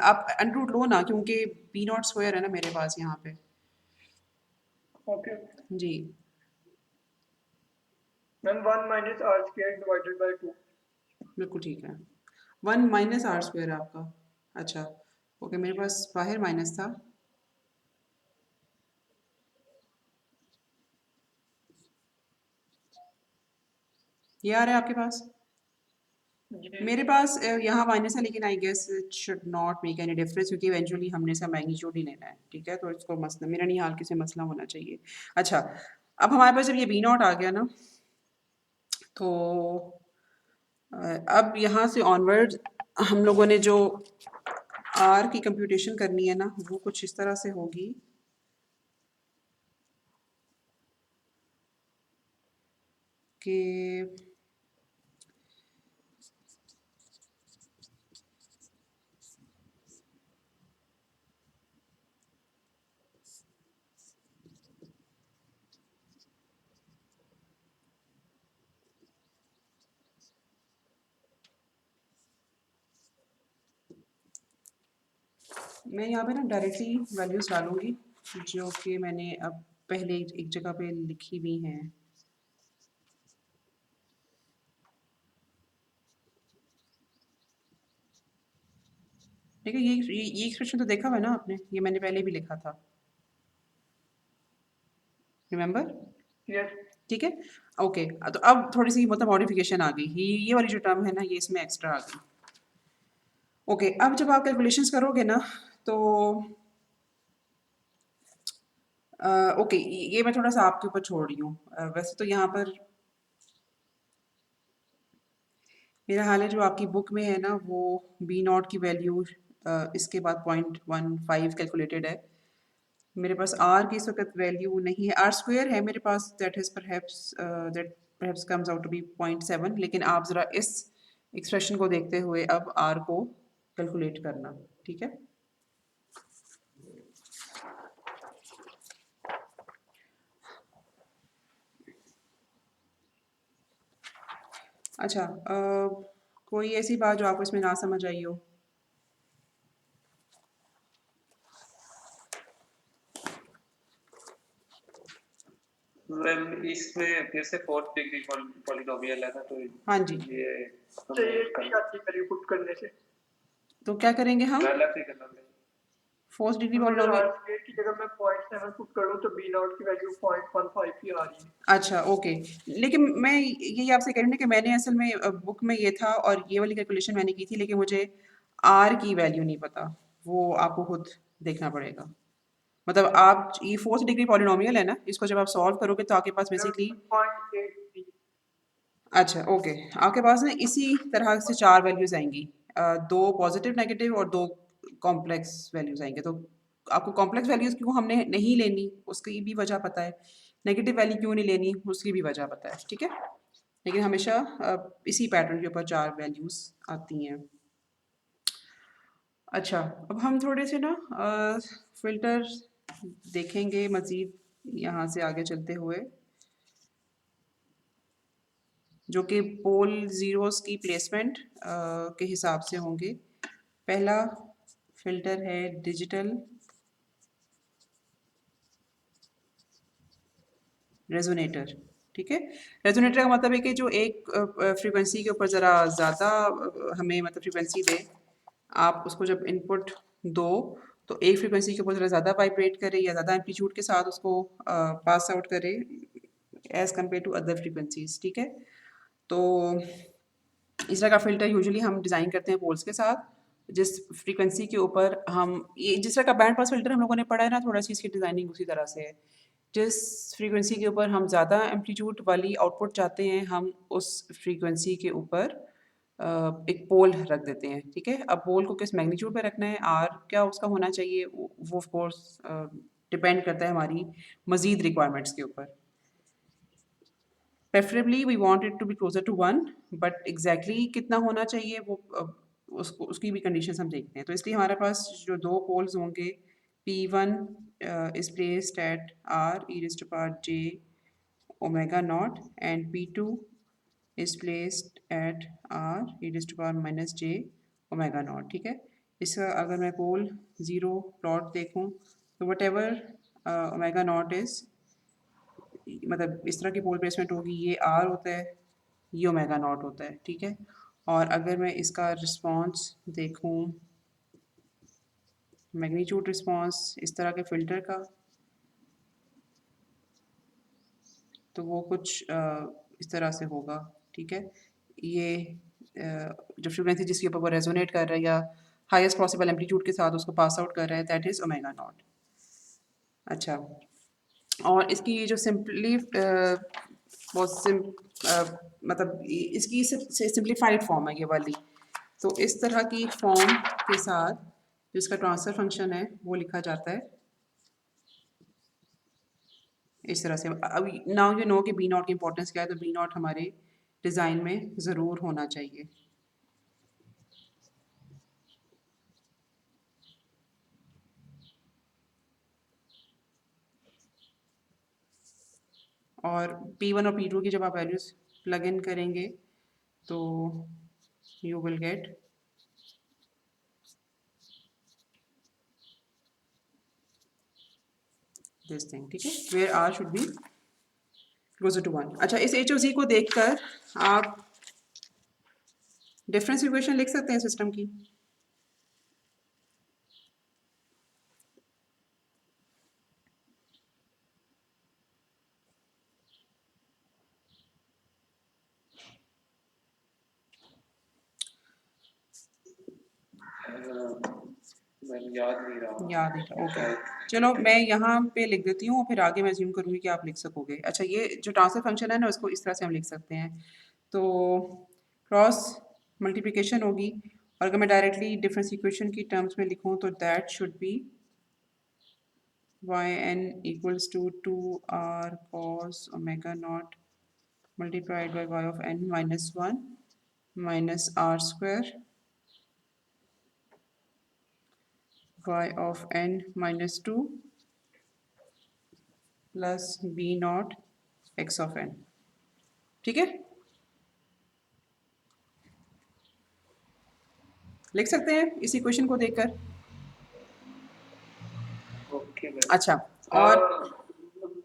आप अंडर रूट लो ना, क्योंकि b0 स्क्वायर है ना मेरे पास यहाँ पे।
Okay
ji,
ma'am 1 minus R square divided by 2।
बिल्कुल ठीक है। 1 - R² आपका। अच्छा, ओके, मेरे पास बाहर माइनस था। ये आ रहा है आपके पास?
जी
मेरे पास यहाँ माइनस है, लेकिन I guess it should not make any difference, क्योंकि इवेंचुअली हमने इसका मैग्नीट्यूड ही लेना है। ठीक है, तो इसको मसला, मेरा नहीं हाल किसी मसला होना चाहिए। अच्छा, अब हमारे पास जब ये b0 आ गया ना, तो अब यहाँ से ऑनवर्ड हम लोगों ने जो आर की कंप्यूटेशन करनी है ना, वो कुछ इस तरह से होगी कि मैं यहाँ पे ना डायरेक्टली वैल्यूज डालूंगी जो कि मैंने अब पहले एक जगह पे लिखी हुई हैं। ठीक है, ये एक्सप्रेशन तो देखा हुआ है ना आपने, ये मैंने पहले भी लिखा था, रिमेम्बर?
यस
ठीक है, ओके। तो अब थोड़ी सी मतलब मॉडिफिकेशन आ गई, ये वाली जो टर्म है ना, ये इसमें एक्स्ट्रा आ गई। ओके, अब जब आप कैलकुलेशंस करोगे ना, तो ओके, ये मैं थोड़ा सा आपके ऊपर छोड़ रही हूँ। वैसे तो यहाँ पर मेरा हाल है, जो आपकी बुक में है ना, वो बी नॉट की वैल्यू इसके बाद 0.15 कैलकुलेटेड है। मेरे पास आर की इस वक्त वैल्यू नहीं है, आर स्क्वायर है मेरे पास, that perhaps comes out to be 0.7, लेकिन आप ज़रा इस एक्सप्रेशन को देखते हुए अब आर को कैलकुलेट करना, ठीक है? अच्छा, कोई ऐसी बात जो आपको इसमें ना समझ आई हो?
मैम इसमें फिर से 4th डिग्री पॉलिनोमियल है ना, तो
हाँ जी,
ये
तो ये
हमें
नहीं आती वैल्यू पुट करने से।
तो क्या करेंगे हम?
गलत ही करना है।
फोर्थ डिग्री
तो अगर
पॉलिनोमियल।
आर स्क्वायर की जगह मैं 0.7 पुट करूँ तो बी नॉट की वैल्यू 0.15 ही आ रही है।
अच्छा, ओके। लेकिन मैं यही आपसे कह रही हूँ ना कि मैंने असल में बुक में ये था और ये वाली कैलकुलेशन मैंने की थी, लेकिन मुझे आर की वैल्यू नहीं पता, वो आपको खुद देखना पड़ेगा। मतलब आप ये फोर्थ डिग्री पॉलिनोमियल है ना, इसको जब आप सॉल्व करोगे तो आपके पास बेसिकली
0.83
अच्छा, ओके, आपके पास ना इसी तरह से चार वैल्यूज आएंगी, दो पॉजिटिव नेगेटिव और दो कॉम्प्लेक्स वैल्यूज आएंगे। तो आपको कॉम्प्लेक्स वैल्यूज क्यों हमने नहीं लेनी, उसकी भी वजह पता है, नेगेटिव वैल्यू क्यों नहीं लेनी, उसकी भी वजह पता है, ठीक है? लेकिन हमेशा इसी पैटर्न के ऊपर चार वैल्यूज आती हैं। अच्छा, अब हम थोड़े से ना फिल्टर देखेंगे मज़ीद यहाँ से आगे चलते हुए, जो कि पोल ज़ीरोस की प्लेसमेंट के हिसाब से होंगे। पहला फिल्टर है डिजिटल रेजोनेटर, ठीक है? रेजोनेटर का मतलब है कि जो एक फ्रीक्वेंसी के ऊपर ज़रा ज़्यादा हमें मतलब फ्रीक्वेंसी दे, आप उसको जब इनपुट दो तो एक फ्रीक्वेंसी के ऊपर ज़रा ज़्यादा वाइब्रेट करे या ज़्यादा एम्पलीट्यूड के साथ उसको पास आउट करे as compare to other frequencies, ठीक है? तो इस तरह का फ़िल्टर यूजुअली हम डिज़ाइन करते हैं पोल्स के साथ, जिस फ्रीक्वेंसी के ऊपर हम ये जिस तरह का बैंड पास फ़िल्टर हम लोगों ने पढ़ा है ना, थोड़ा सी इसकी डिज़ाइनिंग उसी तरह से है। जिस फ्रीक्वेंसी के ऊपर हम ज़्यादा एम्पलीट्यूड वाली आउटपुट चाहते हैं, हम उस फ्रीक्वेंसी के ऊपर एक पोल रख देते हैं, ठीक है? अब पोल को किस मैग्नीट्यूड पे रखना है, आर क्या उसका होना चाहिए, वो ऑफ कोर्स डिपेंड करता है हमारी मज़ीद रिक्वायरमेंट्स के ऊपर। Preferably we want it to be closer to 1, but exactly कितना होना चाहिए वो उसको उसकी भी कंडीशंस हम देखते हैं। तो इसलिए हमारे पास जो दो पोल्स होंगे, P1 is placed at R e raised to power j omega naught and P2 is placed at R e raised to power minus j omega naught, ठीक है? इसका अगर मैं पोल ज़ीरो प्लॉट देखूं तो what ever omega naught is, मतलब इस तरह की पोल प्लेसमेंट होगी, ये आर होता है, ये ओमेगा नॉट होता है, ठीक है? और अगर मैं इसका रिस्पॉन्स देखूं, मैग्नीट्यूड रिस्पॉन्स इस तरह के फ़िल्टर का, तो वो कुछ इस तरह से होगा, ठीक है? ये जो फ्रीक्वेंसी जिसके ऊपर वो रेजोनेट कर रहा है या हाईएस्ट पॉसिबल एम्पलीट्यूड के साथ उसको पास आउट कर रहा है, दैट इज़ ओमेगा नॉट। अच्छा, और इसकी जो सिंपली बहुत मतलब इसकी सिंप्लीफाइड फॉर्म है ये वाली। तो इस तरह की फॉर्म के साथ जो इसका ट्रांसफर फंक्शन है वो लिखा जाता है इस तरह से। अभी नाउ यू नो कि बी नॉट की इंपॉर्टेंस क्या है, तो बी नॉट हमारे डिज़ाइन में ज़रूर होना चाहिए। और P1 और P2 की जब आप वैल्यूज प्लग इन करेंगे तो you will get this thing, ठीक है, where R should be closer to 1। अच्छा, इस एच ऑफ जी को देखकर आप डिफरेंस इक्वेशन लिख सकते हैं सिस्टम की।
मैंने याद नहीं रहा
याद नहीं था, ओके।
शायद।
चलो मैं यहाँ पे लिख देती हूँ, फिर आगे मैं अज्यूम करूँगी कि आप लिख सकोगे। अच्छा, ये जो ट्रांसफर फंक्शन है ना, उसको इस तरह से हम लिख सकते हैं। तो क्रॉस मल्टीप्लिकेशन होगी, और अगर मैं डायरेक्टली डिफरेंस इक्वेशन की टर्म्स में लिखूँ तो that should B yn equals to 2r cos omega naught multiplied by y of n minus 1 minus r square y of n minus 2 plus b naught x of n, ठीक है, लिख सकते हैं इस इक्वेशन को देखकर।
Okay ma'am.
अच्छा, और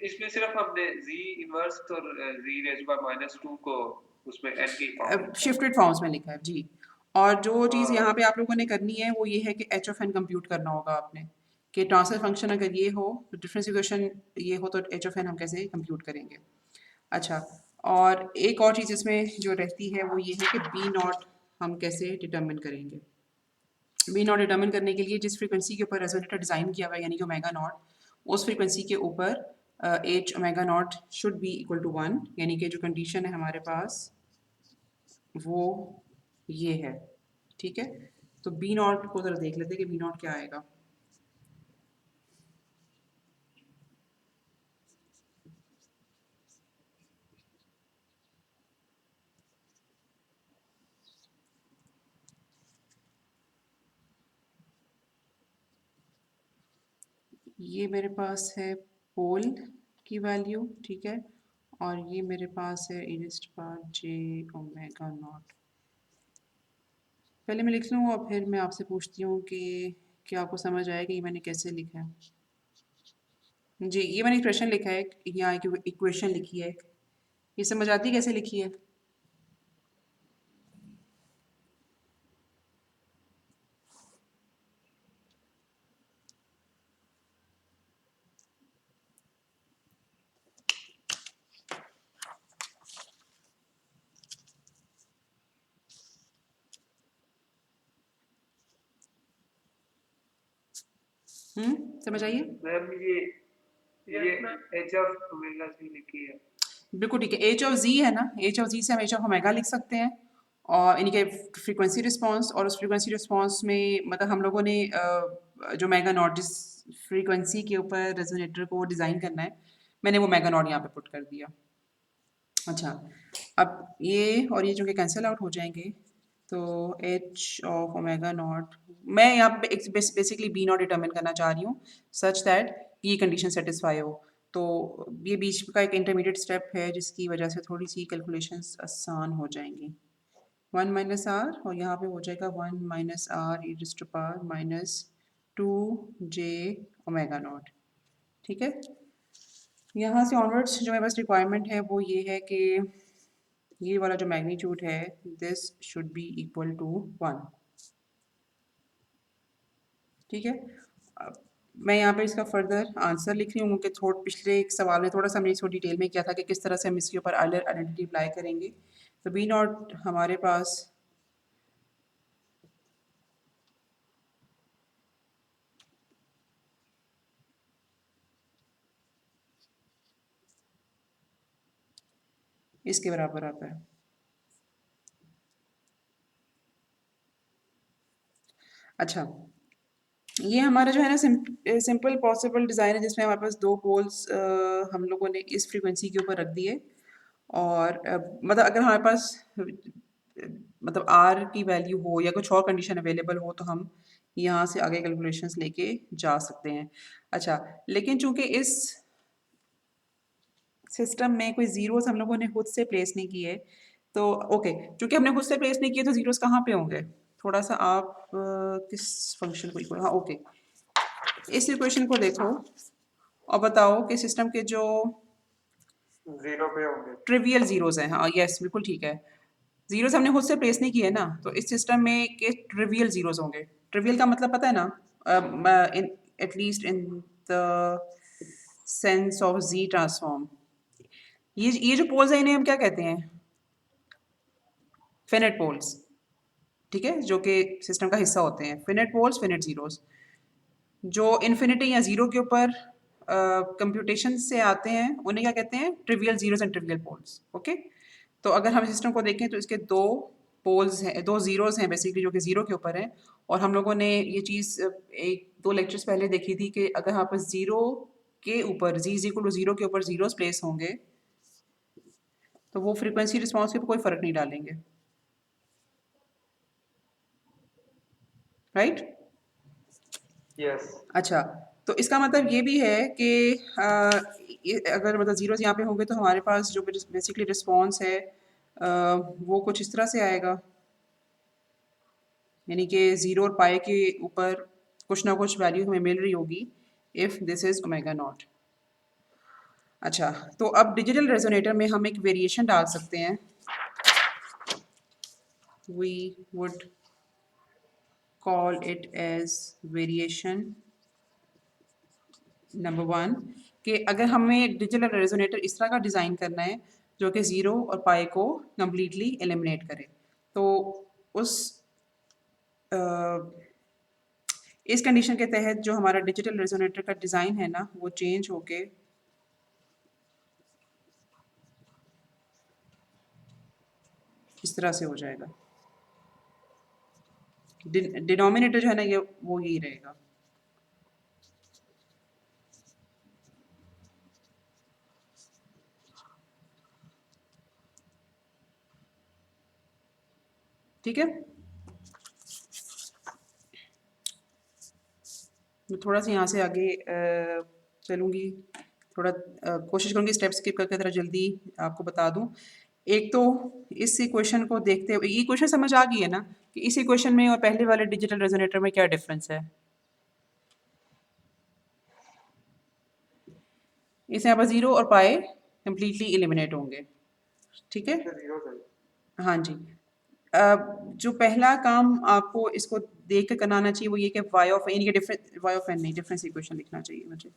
इसमें सिर्फ हमने z इनवर्स और z रेज बाय -2 को उसमें n की फॉर्म में लिखा है।
शिफ्टेड फॉर्म्स में लिखा है जी। और जो चीज़
हाँ
यहाँ पे आप लोगों ने करनी है वो ये है कि एच ऑफ एन कंप्यूट करना होगा आपने, कि ट्रांसफर फंक्शन अगर ये हो तो डिफरेंस इक्वेशन ये हो तो एच ऑफ एन हम कैसे कंप्यूट करेंगे। अच्छा, और एक और चीज़ इसमें जो रहती है वो ये है कि बी नॉट हम कैसे डिटर्मिन करेंगे। बी नॉट डिटर्मिन करने के लिए जिस फ्रीक्वेंसी के ऊपर रेजोनेटर डिज़ाइन किया हुआ है, यानी कि ओमेगा नॉट, उस फ्रीक्वेंसी के ऊपर H omega not should be equal to 1, यानी कि जो कंडीशन है हमारे पास वो ये है, ठीक है। तो बी नॉट को ज़रा देख लेते हैं कि बी नॉट क्या आएगा। ये मेरे पास है पोल की वैल्यू, ठीक है, और ये मेरे पास है इनिस्ट पावर जे ओमेगा नॉट। पहले मैं लिख लूँ और फिर मैं आपसे पूछती हूँ कि क्या आपको समझ आएगा ये मैंने कैसे लिखा है। जी, ये मैंने एक्सप्रेशन लिखा है, यहाँ एक इक्वेशन लिखी है, ये समझ आती है कैसे लिखी है। समझ आइए।
मैम ये
Yes, ma'am.
H of omega C लिखी है।
बिल्कुल ठीक है, एच ऑफ जी है ना, एच ऑफ जी से हम एच ऑफ ओमेगा लिख सकते हैं, और इनके फ्रीक्वेंसी रिस्पांस, और उस फ्रीक्वेंसी रिस्पांस में मतलब हम लोगों ने जो मेगा नॉट जिस फ्रीक्वेंसी के ऊपर रेजोनेटर को डिज़ाइन करना है, मैंने वो मेगा नॉट यहाँ पे पुट कर दिया। अच्छा, अब ये और ये जो कि कैंसिल आउट हो जाएंगे, तो एच ऑफ ओमेगा नॉट, मैं यहाँ पे बेसिकली बी नॉट डिटर्मिन करना चाह रही हूँ सच दैट ये कंडीशन सेटिस्फाई हो। तो ये बीच का एक इंटरमीडिएट स्टेप है जिसकी वजह से थोड़ी सी कैलकुलेशंस आसान हो जाएंगी। 1 माइनस आर, और यहाँ पे हो जाएगा 1 minus R E to power minus 2 J omega not, ठीक है। यहाँ से ऑनवर्ड्स जो मेरे पास रिक्वायरमेंट है वो ये है कि ये वाला जो मैग्नीट्यूड है this should be equal to 1, ठीक है। अब मैं यहाँ पे इसका फर्दर आंसर लिख रही हूँ कि थोड़ा पिछले एक सवाल में थोड़ा सा हमने इसको डिटेल में किया था कि किस तरह से हम इसके ऊपर आइलर आइडेंटिटी अप्लाई करेंगे। तो बी नॉट हमारे पास इसके बराबर आता है। अच्छा, ये हमारा जो है ना सिंपल पॉसिबल डिज़ाइन है जिसमें हमारे पास 2 पोल्स हम लोगों ने इस फ्रीक्वेंसी के ऊपर रख दिए और मतलब अगर हमारे पास मतलब आर की वैल्यू हो या कुछ और कंडीशन अवेलेबल हो तो हम यहाँ से आगे कैलकुलेशंस लेके जा सकते हैं। अच्छा, लेकिन चूंकि इस सिस्टम में कोई ज़ीरोस हम लोगों ने खुद से प्लेस नहीं किए तो ओके, चूंकि हमने खुद से प्लेस नहीं किए तो ज़ीरोस कहाँ पे होंगे? थोड़ा सा आप किस फंक्शन को हाँ ओके, इस इक्वेशन को देखो और बताओ कि सिस्टम के जो
0 पे होंगे।
ट्रिवियल ज़ीरोस हैं, हाँ यस बिल्कुल ठीक है। ज़ीरोस हमने खुद से प्लेस नहीं किए ना, तो इस सिस्टम में के ट्रिवियल ज़ीरोस होंगे। ट्रिवियल का मतलब पता है ना, in at least in the sense of G transform. ये जो पोल्स हैं इन्हें हम क्या कहते हैं? फिनिट पोल्स, ठीक है, जो कि सिस्टम का हिस्सा होते हैं। फिनिट पोल्स, फिनिट ज़ीरोस, जो इन्फिनिटी या ज़ीरो के ऊपर कंप्यूटेशन से आते हैं उन्हें क्या कहते हैं? Trivial zeros and trivial poles. Okay, तो अगर हम सिस्टम को देखें तो इसके 2 पोल्स हैं, 2 ज़ीरोस हैं बेसिकली जो कि ज़ीरो के ऊपर हैं और हम लोगों ने ये चीज़ 1-2 लेक्चर्स पहले देखी थी कि अगर हमारे पास ज़ीरो के ऊपर z=0 के ऊपर ज़ीरोस प्लेस होंगे तो वो फ्रीक्वेंसी रिस्पॉन्स के ऊपर कोई फ़र्क नहीं डालेंगे, राइट?
यस।
अच्छा, तो इसका मतलब ये भी है कि अगर मतलब ज़ीरोस यहाँ पे होंगे तो हमारे पास जो बेसिकली रिस्पॉन्स है वो कुछ इस तरह से आएगा, यानी कि ज़ीरो और पाई के ऊपर कुछ ना कुछ वैल्यू हमें मिल रही होगी if this is omega naught. अच्छा, तो अब डिजिटल रेजोनेटर में हम एक वेरिएशन डाल सकते हैं। We would call it as variation number 1 कि अगर हमें एक डिजिटल रेजोनेटर इस तरह का डिज़ाइन करना है जो कि ज़ीरो और पाई को कम्प्लीटली एलिमिनेट करे, तो उस इस कंडीशन के तहत जो हमारा डिजिटल रेजोनेटर का डिज़ाइन है ना वो चेंज होके इस तरह से हो जाएगा। डिनोमिनेटर जो है ना ये वो यही रहेगा। ठीक है, मैं थोड़ा सा यहाँ से आगे चलूँगी, थोड़ा कोशिश करूँगी स्टेप स्किप करके ज़रा जल्दी आपको बता दूँ। एक तो इस इक्वेशन को देखते हुए ये इक्वेशन समझ आ गई है ना कि इस इक्वेशन में और पहले वाले डिजिटल रेजोनेटर में क्या डिफरेंस है? इसमें यहाँ पर ज़ीरो और पाई कम्प्लीटली एलिमिनेट होंगे, ठीक है?
0 पे।
हाँ जी। जो पहला काम आपको इसको देख कर करना चाहिए वो ये कि वाई ऑफ एन, ये डिफरेंस वाई ऑफ एन नहीं, डिफरेंस इक्वेशन लिखना चाहिए मुझे।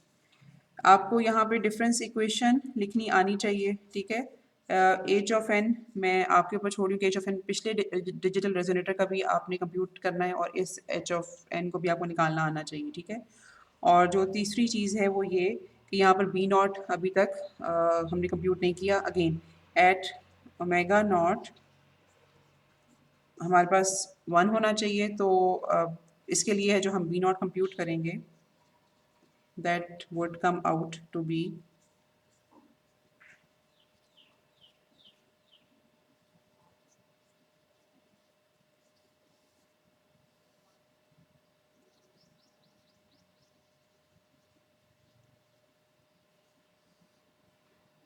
आपको यहाँ पे डिफरेंस इक्वेशन लिखनी आनी चाहिए, ठीक है? एच ऑफ एन मैं आपके ऊपर छोड़ रही हूँ कि एच ऑफ एन पिछले डिजिटल रेजोनेटर का भी आपने कंप्यूट करना है और इस एच ऑफ एन को भी आपको निकालना आना चाहिए, ठीक है? और जो तीसरी चीज़ है वो ये कि यहाँ पर बी नॉट अभी तक हमने कंप्यूट नहीं किया। अगेन एट ओमेगा नॉट हमारे पास 1 होना चाहिए, तो इसके लिए है जो हम बी नॉट कंप्यूट करेंगे that would come out to be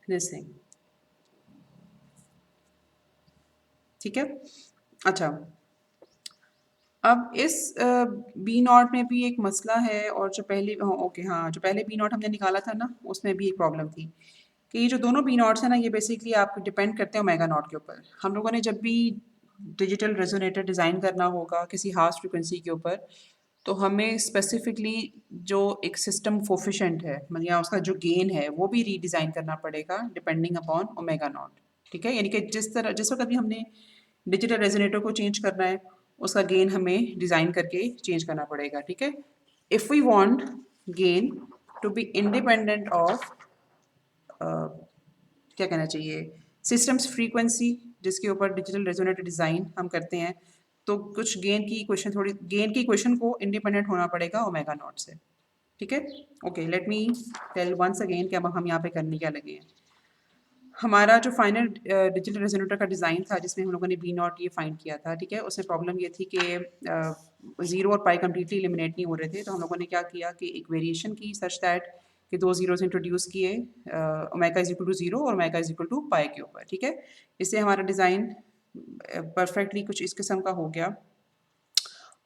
this thing, ठीक है? अच्छा, अब इस बी नॉट में भी एक मसला है और जो पहले ओके हाँ, जो पहले बी नॉट हमने निकाला था ना उसमें भी एक प्रॉब्लम थी कि ये जो दोनों बी नॉट्स हैं ना ये बेसिकली आपको डिपेंड करते हैं ओमेगा नॉट के ऊपर। हम लोगों ने जब भी डिजिटल रेजोनेटर डिज़ाइन करना होगा किसी हार्श फ्रिक्वेंसी के ऊपर तो हमें स्पेसिफिकली जो एक सिस्टम कोफिशिएंट है मतलब या उसका जो गेन है वो भी रीडिज़ाइन करना पड़ेगा डिपेंडिंग अपॉन ओमेगा नॉट, ठीक है? यानी कि जिस वक्त अभी हमने डिजिटल रेजोनेटर को चेंज करना है उसका गेन हमें डिज़ाइन करके चेंज करना पड़ेगा, ठीक है? If we want gain to be independent of क्या कहना चाहिए, सिस्टम्स फ्रीक्वेंसी जिसके ऊपर डिजिटल रेजोनेटर डिज़ाइन हम करते हैं, तो कुछ गेन की इक्वेशन को इंडिपेंडेंट होना पड़ेगा ओमेगा नॉट से, ठीक है। Okay, let me tell once again कि अब हम यहाँ पे करने क्या लगे हैं। हमारा जो फाइनल डिजिटल रेजोनेटर का डिज़ाइन था जिसमें हम लोगों ने बी नॉट ये फाइंड किया था, ठीक है, उसमें प्रॉब्लम ये थी कि ज़ीरो और पाई कम्प्लीटली एलिमिनेट नहीं हो रहे थे, तो हम लोगों ने क्या किया कि एक वेरिएशन की सच दैट कि दो ज़ीरोस इंट्रोड्यूस किए, omega is equal to zero और omega is equal to pi के ऊपर, ठीक है। इससे हमारा डिज़ाइन परफेक्टली कुछ इस किस्म का हो गया।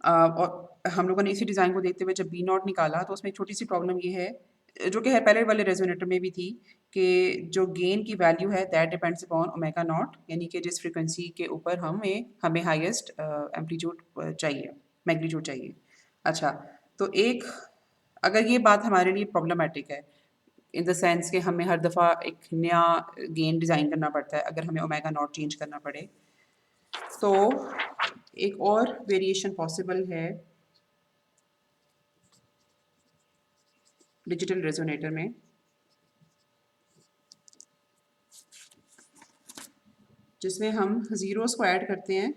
और हम लोगों ने इसी डिज़ाइन को देखते हुए जब बी नॉट निकाला तो उसमें एक छोटी सी प्रॉब्लम ये है, जो कि है पहले वाले रेजोनेटर में भी थी, कि जो गेन की वैल्यू है that depends upon omega naught, यानी कि जिस फ्रीक्वेंसी के ऊपर हमें हाईएस्ट एम्पलीट्यूड चाहिए, मैग्नीट्यूड चाहिए। अच्छा, तो एक अगर ये बात हमारे लिए प्रॉब्लमेटिक है इन द सेंस कि हमें हर दफ़ा एक नया गेन डिज़ाइन करना पड़ता है अगर हमें ओमेगा नॉट चेंज करना पड़े, तो एक और वेरिएशन पॉसिबल है डिजिटल रेजोनेटर में, जिसमें हम ज़ीरोस को ऐड करते हैं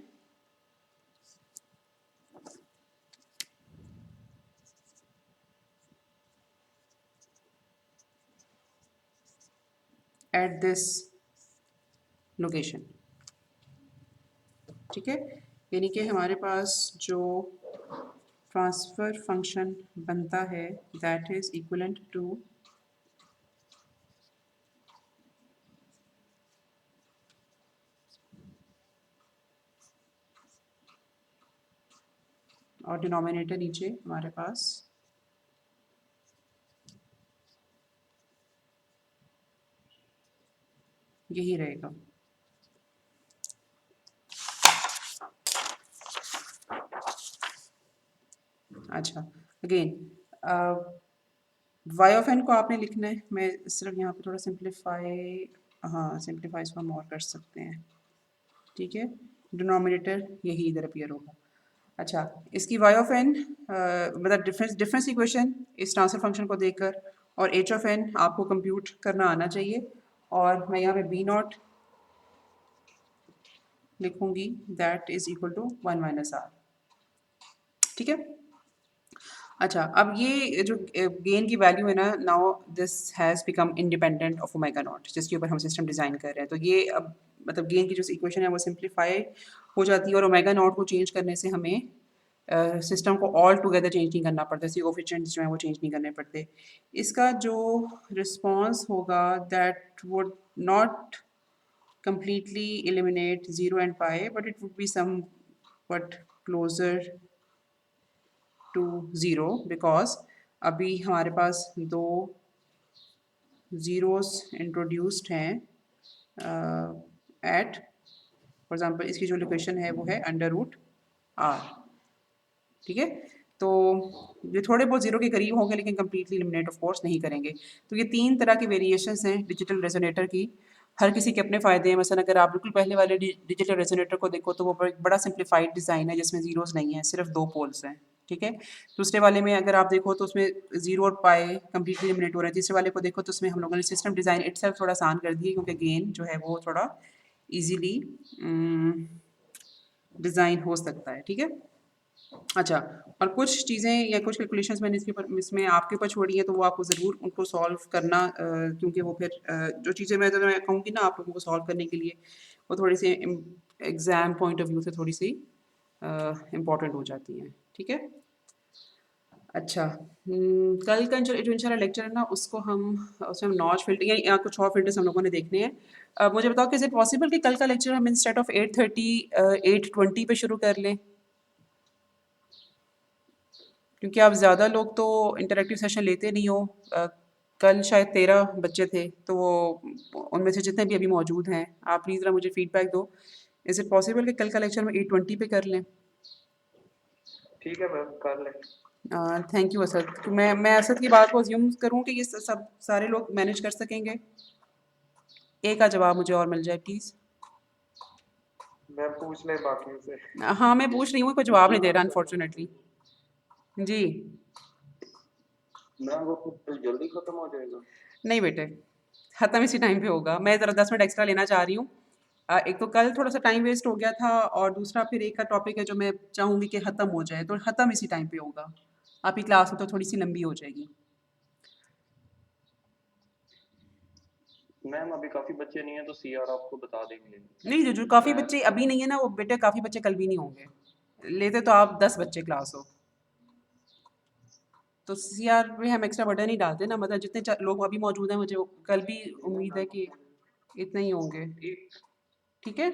एट दिस लोकेशन, ठीक है। यानी कि हमारे पास जो ट्रांसफ़र फंक्शन बनता है दैट इज़ इक्वलेंट टू और डिनोमिनेटर नीचे हमारे पास यही रहेगा। अच्छा, अगेन वाई ऑफ एन को आपने लिखना है, मैं सिर्फ यहाँ पे थोड़ा सिंप्लीफाई इसको हम और कर सकते हैं, ठीक है। डिनोमिनेटर यही इधर अपीयर होगा। अच्छा, इसकी वाई ऑफ एन मतलब डिफरेंस इक्वेशन इस ट्रांसफर फंक्शन को देखकर और एच ऑफ एन आपको कंप्यूट करना आना चाहिए, और मैं यहाँ पे बी नॉट लिखूंगी that is equal to 1 minus R, ठीक है। अच्छा, अब ये जो गेन की वैल्यू है ना, now this has become independent of omega naught जिसके ऊपर हम सिस्टम डिज़ाइन कर रहे हैं, तो ये अब मतलब गेन की जो इक्वेशन है वो सिंप्लीफाई हो जाती है, और ओमेगा नॉट को चेंज करने से हमें सिस्टम को ऑल टुगेदर चेंज नहीं करना पड़ता, इसके कोएफिशिएंट्स जो हैं वो चेंज नहीं करने पड़ते। इसका जो रिस्पॉन्स होगा that would not completely eliminate 0 and pi, but it would be somewhat closer to 0 because अभी हमारे पास दो ज़ीरोस इंट्रोड्यूस्ड हैं एट, फॉर एग्जांपल इसकी जो लोकेशन है वो है अंडर रूट आर, ठीक है। तो ये थोड़े बहुत ज़ीरो के करीब होंगे लेकिन कम्प्लीटली एलिमिनेट ऑफ कोर्स नहीं करेंगे। तो ये तीन तरह की वेरिएशंस हैं डिजिटल रेजोनेटर की, हर किसी के अपने फ़ायदे हैं। मसलन अगर आप बिल्कुल पहले वाले डिजिटल रेजोनेटर को देखो तो वो बड़ा सिंप्लीफाइड डिज़ाइन है जिसमें ज़ीरोज़ नहीं है, सिर्फ दो पोल्स हैं, ठीक है। दूसरे वाले में अगर आप देखो तो उसमें ज़ीरो और पाई कम्प्लीटली एलिमिनेट हो रहे हैं। तीसरे वाले को देखो तो उसमें हम लोगों ने सिस्टम डिज़ाइन इटसेल्फ थोड़ा आसान कर दिया क्योंकि गेन जो है वो थोड़ा ईजीली डिज़ाइन हो सकता है, ठीक है। अच्छा, और कुछ चीज़ें या कुछ कैलकुलेशंस मैंने इसमें आपके ऊपर छोड़ी हैं, तो वो आपको ज़रूर उनको सॉल्व करना, क्योंकि वो फिर जो चीज़ें मैं कहूँगी ना आप लोगों को सॉल्व करने के लिए, वो थोड़ी सी एग्ज़ाम पॉइंट ऑफ व्यू से थोड़ी सी इम्पॉर्टेंट हो जाती हैं, ठीक है। अच्छा, कल का जो इंशाल्लाह लेक्चर है ना उसमें हम नॉच फिल्टर या कुछ और फिल्टर्स हम लोगों ने देखने हैं। मुझे बताओ कि इज़ इट पॉसिबल कि कल का लेक्चर हम इंस्टेड ऑफ 8:30 8:20 पे शुरू कर लें, क्योंकि आप ज़्यादा लोग तो इंटरेक्टिव सेशन लेते नहीं हो। कल शायद 13 बच्चे थे, तो वो उनमें से जितने भी अभी मौजूद हैं, आप प्लीज़ ज़रा मुझे फीडबैक दो, इज़ इट पॉसिबल कि कल का लेक्चर हम 8:20 पे कर लें?
ठीक है मैम, कर लें।
Thank you Asad. तो मैं असद की बात को अज्यूम करूँ कि ये सब सारे लोग मैनेज कर सकेंगे? एक का जवाब मुझे और मिल जाए प्लीज़।
मैं पूछ लें बाकियों से।
हाँ, मैं पूछ रही हूँ, कोई जवाब नहीं दे रहा अनफॉर्चुनेटली। जी।
मैम वो फिर जल्दी खत्म हो जाएगा?
नहीं बेटे, ख़त्म इसी टाइम पे होगा। मैं ज़रा 10 मिनट एक्स्ट्रा लेना चाह रही हूँ। एक तो कल थोड़ा-सा टाइम वेस्ट हो गया था और दूसरा फिर एक का टॉपिक है जो मैं चाहूँगी कि ख़त्म हो जाए, तो ख़त्म इसी टाइम पे होगा। आपकी क्लास तो थोड़ी-सी लंबी हो जाएगी।
मैम अभी काफ़ी बच्चे नहीं हैं तो सीआर आपको बता देंगे।
नहीं, जो काफ़ी
मैं
बच्चे अभी नहीं है ना, वो बेटे काफ़ी बच्चे कल भी नहीं होंगे। लेते तो आप 10 बच्चे क्लास हो। तो सीआर पे हम एक्स्ट्रा बर्डन नहीं डालते ना, मतलब जितने लोग अभी मौजूद हैं, मुझे कल भी उम्मीद है कि इतने ही होंगे।
ठीक
ठीक है?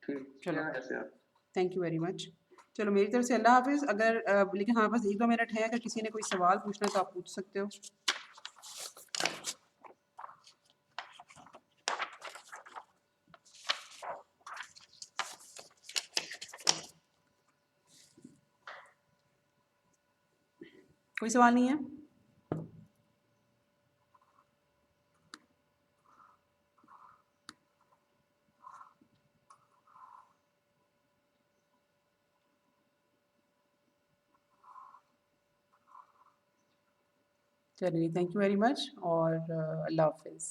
ठीक
चलो,
क्या ऐसे आप
थैंक यू वेरी मच। चलो मेरी तरफ से अल्लाह हाफ़िज़। अगर लेकिन हाँ, बस 1-2 मिनट है, अगर किसी ने कोई सवाल पूछना है तो आप पूछ सकते हो। कोई सवाल नहीं है? चलिए, थैंक यू वेरी मच और अल्लाह हाफ़िज़।